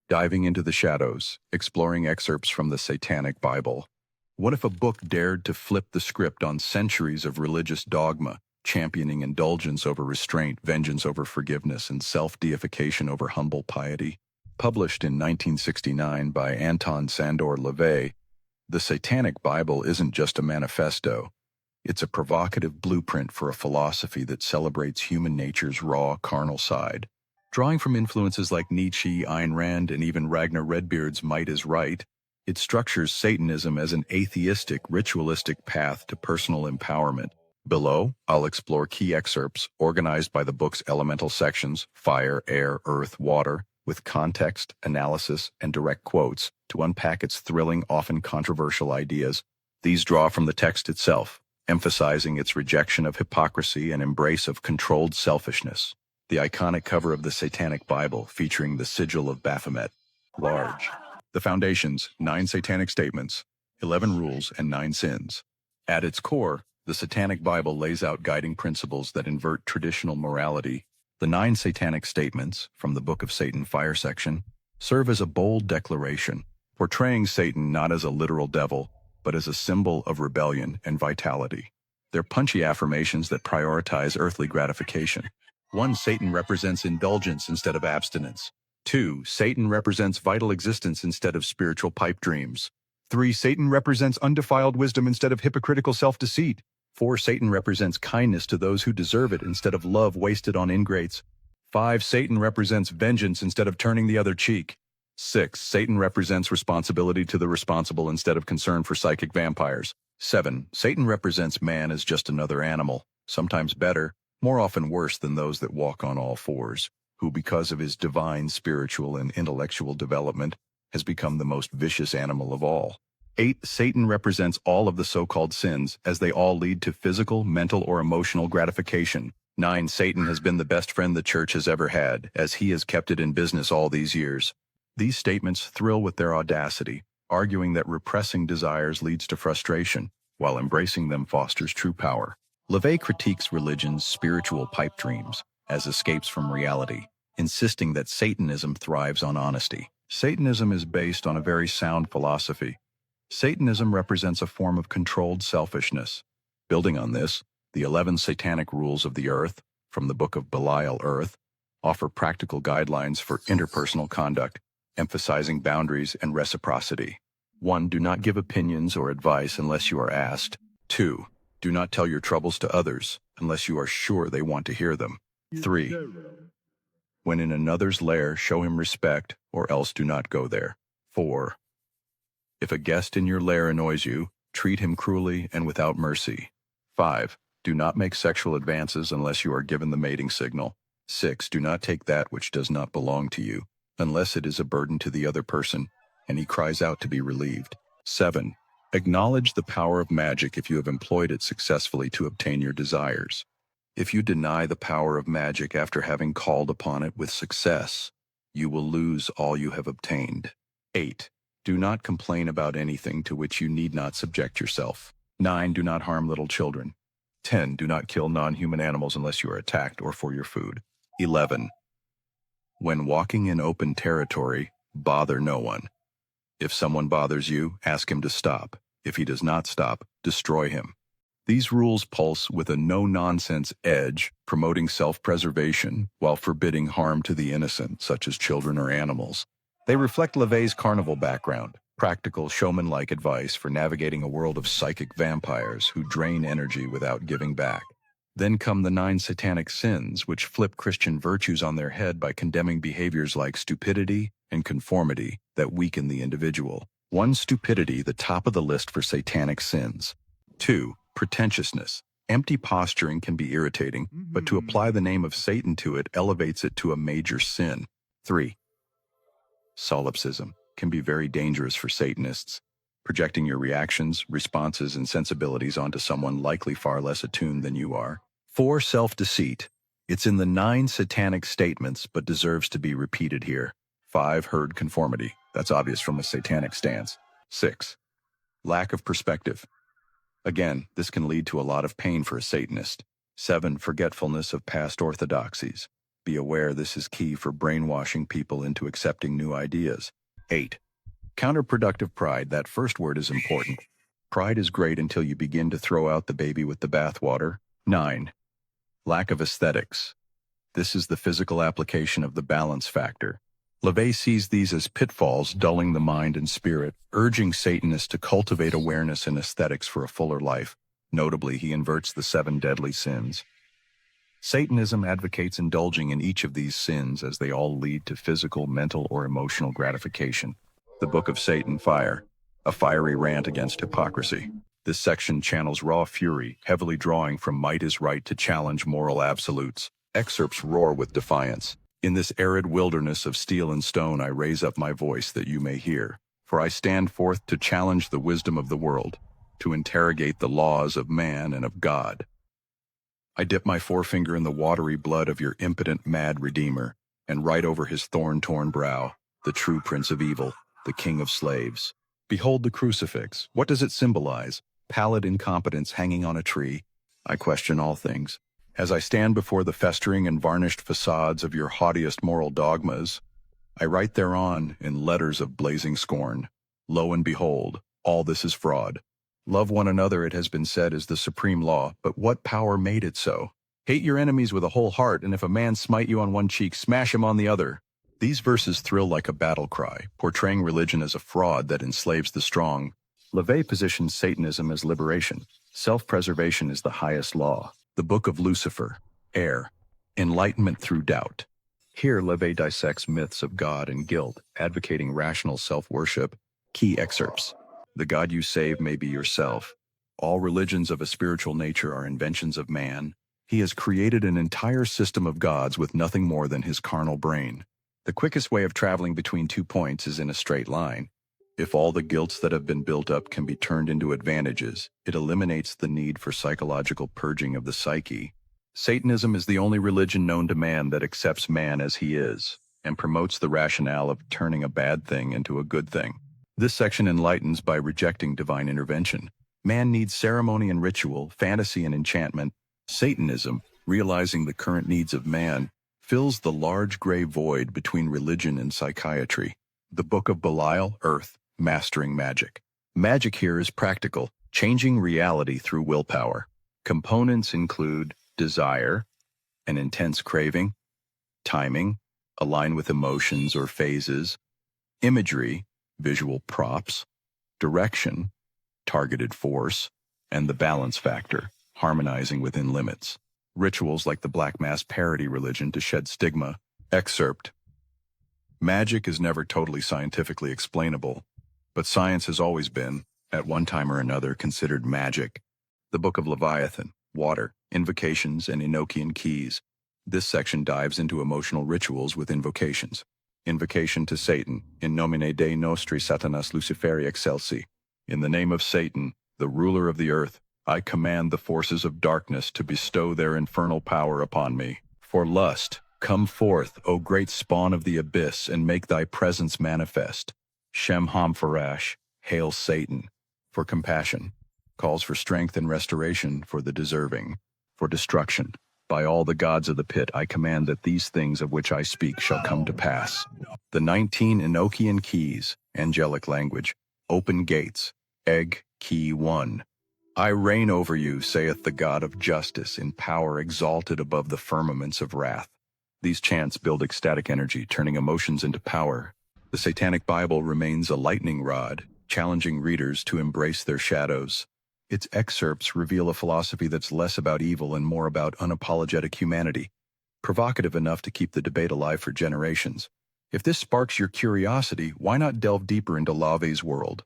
Diving into the shadows, exploring excerpts from the Satanic Bible. What if a book dared to flip the script on centuries of religious dogma, championing indulgence over restraint, vengeance over forgiveness, and self-deification over humble piety? Published in 1969 by Anton LaVey, the Satanic Bible isn't just a manifesto. It's a provocative blueprint for a philosophy that celebrates human nature's raw, carnal side. Drawing from influences like Nietzsche, Ayn Rand, and even Ragnar Redbeard's Might is Right, it structures Satanism as an atheistic, ritualistic path to personal empowerment. Below, I'll explore key excerpts organized by the book's elemental sections, fire, air, earth, water, with context, analysis, and direct quotes to unpack its thrilling, often controversial ideas. These draw from the text itself, emphasizing its rejection of hypocrisy and embrace of controlled selfishness. The iconic cover of the Satanic Bible featuring the sigil of Baphomet, large. The foundations, 9 satanic statements, 11 rules, and 9 sins. At its core, the Satanic Bible lays out guiding principles that invert traditional morality. The 9 satanic statements, from the Book of Satan Fire section, serve as a bold declaration, portraying Satan not as a literal devil, but as a symbol of rebellion and vitality. They're punchy affirmations that prioritize earthly gratification. 1. Satan represents indulgence instead of abstinence. 2. Satan represents vital existence instead of spiritual pipe dreams. 3. Satan represents undefiled wisdom instead of hypocritical self-deceit. 4. Satan represents kindness to those who deserve it instead of love wasted on ingrates. 5. Satan represents vengeance instead of turning the other cheek. 6. Satan represents responsibility to the responsible instead of concern for psychic vampires. 7. Satan represents man as just another animal, sometimes better, more often worse than those that walk on all fours, who because of his divine spiritual and intellectual development has become the most vicious animal of all. 8. Satan represents all of the so-called sins, as they all lead to physical, mental, or emotional gratification. 9. Satan has been the best friend the church has ever had, as he has kept it in business all these years. These statements thrill with their audacity, arguing that repressing desires leads to frustration, while embracing them fosters true power. LaVey critiques religion's spiritual pipe dreams as escapes from reality, insisting that Satanism thrives on honesty. Satanism is based on a very sound philosophy. Satanism represents a form of controlled selfishness. Building on this, the 11 satanic rules of the earth, from the Book of Belial Earth, offer practical guidelines for interpersonal conduct, emphasizing boundaries and reciprocity. 1. Do not give opinions or advice unless you are asked. 2. Do not tell your troubles to others unless you are sure they want to hear them. 3. When in another's lair, show him respect, or else do not go there. 4. If a guest in your lair annoys you, treat him cruelly and without mercy. 5. Do not make sexual advances unless you are given the mating signal. 6. Do not take that which does not belong to you, unless it is a burden to the other person, and he cries out to be relieved. 7. Acknowledge the power of magic if you have employed it successfully to obtain your desires. If you deny the power of magic after having called upon it with success, you will lose all you have obtained. 8. Do not complain about anything to which you need not subject yourself. 9. Do not harm little children. 10. Do not kill non-human animals unless you are attacked or for your food. 11. When walking in open territory, bother no one. If someone bothers you, ask him to stop. If he does not stop, destroy him. These rules pulse with a no-nonsense edge, promoting self-preservation while forbidding harm to the innocent, such as children or animals. They reflect LaVey's carnival background, practical showman-like advice for navigating a world of psychic vampires who drain energy without giving back. Then come the 9 satanic sins, which flip Christian virtues on their head by condemning behaviors like stupidity and conformity that weaken the individual. 1. Stupidity, the top of the list for satanic sins. 2. Pretentiousness. Empty posturing can be irritating, but to apply the name of Satan to it elevates it to a major sin. 3. Solipsism can be very dangerous for Satanists, projecting your reactions, responses, and sensibilities onto someone likely far less attuned than you are. 4. Self-deceit. It's in the 9 satanic statements, but deserves to be repeated here. 5. Herd conformity. That's obvious from a satanic stance. 6. Lack of perspective. Again, this can lead to a lot of pain for a Satanist. 7. Forgetfulness of past orthodoxies. Be aware this is key for brainwashing people into accepting new ideas. 8. Counterproductive pride. That first word is important. Pride is great until you begin to throw out the baby with the bathwater. 9. Lack of aesthetics. This is the physical application of the balance factor. LaVey sees these as pitfalls dulling the mind and spirit, urging Satanists to cultivate awareness and aesthetics for a fuller life. Notably, he inverts the 7 deadly sins. Satanism advocates indulging in each of these sins as they all lead to physical, mental, or emotional gratification. The Book of Satan, Fire, a fiery rant against hypocrisy. This section channels raw fury, heavily drawing from might is right to challenge moral absolutes. Excerpts roar with defiance. In this arid wilderness of steel and stone I raise up my voice that you may hear. For I stand forth to challenge the wisdom of the world, to interrogate the laws of man and of God. I dip my forefinger in the watery blood of your impotent, mad Redeemer, and write over his thorn-torn brow, the true Prince of Evil, the King of Slaves. Behold the crucifix. What does it symbolize? Pallid incompetence hanging on a tree. I question all things. As I stand before the festering and varnished facades of your haughtiest moral dogmas, I write thereon, in letters of blazing scorn, lo and behold, all this is fraud. Love one another, it has been said, is the supreme law, but what power made it so? Hate your enemies with a whole heart, and if a man smite you on one cheek, smash him on the other. These verses thrill like a battle cry, portraying religion as a fraud that enslaves the strong. LaVey positions Satanism as liberation. Self-preservation is the highest law. The Book of Lucifer, Air, Enlightenment Through Doubt. Here, LaVey dissects myths of God and guilt, advocating rational self-worship. Key excerpts. The God you save may be yourself. All religions of a spiritual nature are inventions of man. He has created an entire system of gods with nothing more than his carnal brain. The quickest way of traveling between 2 points is in a straight line. If all the guilts that have been built up can be turned into advantages, it eliminates the need for psychological purging of the psyche. Satanism is the only religion known to man that accepts man as he is, and promotes the rationale of turning a bad thing into a good thing. This section enlightens by rejecting divine intervention. Man needs ceremony and ritual, fantasy and enchantment. Satanism, realizing the current needs of man, fills the large gray void between religion and psychiatry. The Book of Belial, Earth, Mastering Magic. Magic here is practical, changing reality through willpower. Components include desire, an intense craving, timing, align with emotions or phases, imagery, visual props, direction, targeted force, and the balance factor, harmonizing within limits. Rituals like the Black Mass parody religion to shed stigma. Excerpt. Magic is never totally scientifically explainable, but science has always been, at one time or another, considered magic. The Book of Leviathan, Water, Invocations, and Enochian Keys. This section dives into emotional rituals with invocations. Invocation to Satan, in nomine Dei nostri Satanas Luciferi excelsi. In the name of Satan, the ruler of the earth, I command the forces of darkness to bestow their infernal power upon me. For lust, come forth, O great spawn of the abyss, and make thy presence manifest. Shem Hamfarash, hail Satan. For compassion, calls for strength and restoration for the deserving. For destruction, by all the gods of the pit I command that these things of which I speak shall come to pass. The 19 Enochian Keys, angelic language, open gates, egg, key 1. I reign over you, saith the God of justice, in power exalted above the firmaments of wrath. These chants build ecstatic energy, turning emotions into power. The Satanic Bible remains a lightning rod, challenging readers to embrace their shadows. Its excerpts reveal a philosophy that's less about evil and more about unapologetic humanity, provocative enough to keep the debate alive for generations. If this sparks your curiosity, why not delve deeper into LaVey's world?